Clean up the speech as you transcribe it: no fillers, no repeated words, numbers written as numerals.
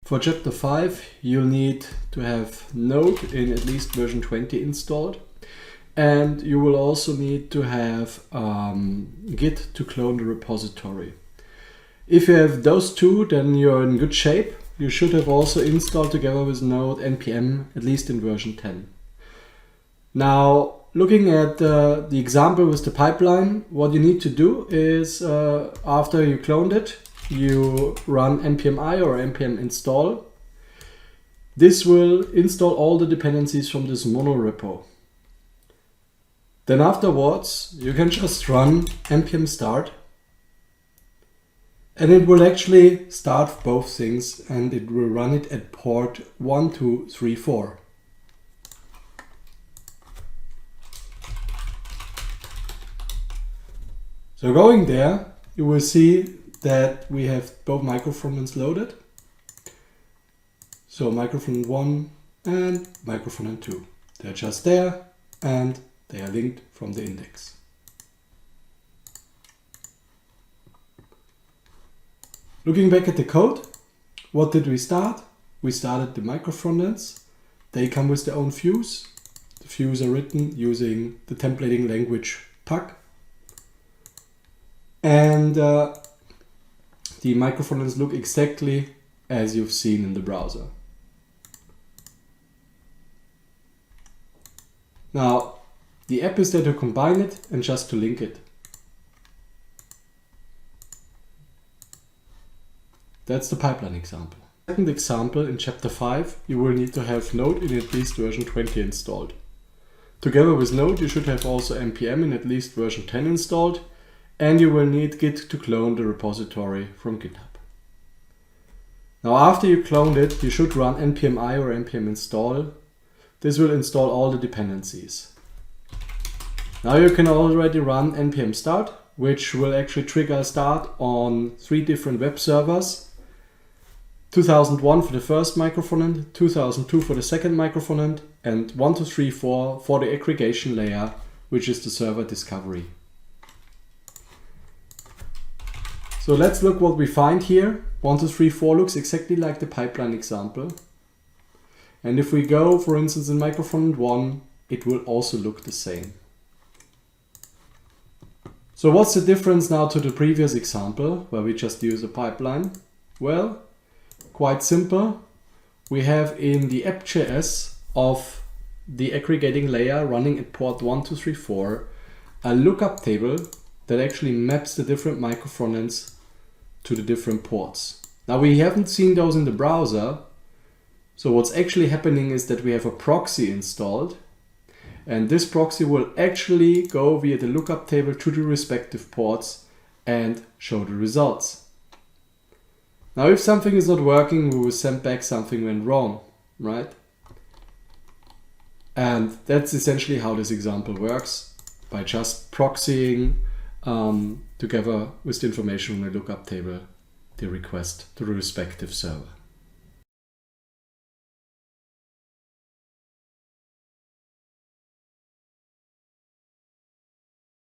For chapter 5, you'll need to have Node in at least version 20 installed. And you will also need to have Git to clone the repository. If you have those two, then you're in good shape. You should have also installed together with Node npm, at least in version 10. Now, looking at the example with the pipeline, what you need to do is after you cloned it, you run npm-i or npm install. This will install all the dependencies from this mono repo. Then afterwards, you can just run npm start, and it will actually start both things, and it will run it at port 1234. So going there, you will see that we have both micro frontends loaded. So micro frontend 1 and micro frontend 2. They're just there and they are linked from the index. Looking back at the code, what did we start? We started the micro frontends. They come with their own views. The views are written using the templating language Packt. And the micro frontends look exactly as you've seen in the browser. Now, the app is there to combine it and just to link it. That's the pipeline example. Second example, in chapter 5, you will need to have Node in at least version 20 installed. Together with Node, you should have also npm in at least version 10 installed, and you will need Git to clone the repository from GitHub. Now, after you cloned it, you should run npm-i or npm install. This will install all the dependencies. Now you can already run npm start, which will actually trigger start on 3 different web servers. 2001 for the first micro frontend, 2002 for the second micro frontend, and 1234 for the aggregation layer, which is the server discovery. So let's look what we find here. 1234 looks exactly like the pipeline example. And if we go, for instance, in micro frontend 1, it will also look the same. So what's the difference now to the previous example where we just use a pipeline? Well, quite simple. We have in the app.js of the aggregating layer running at port 1234 a lookup table that actually maps the different micro frontends to the different ports. Now we haven't seen those in the browser. So what's actually happening is that we have a proxy installed, and this proxy will actually go via the lookup table to the respective ports and show the results. Now if something is not working, we will send back something went wrong, right? And that's essentially how this example works, by just proxying together with the information from the lookup table, the request to the respective server.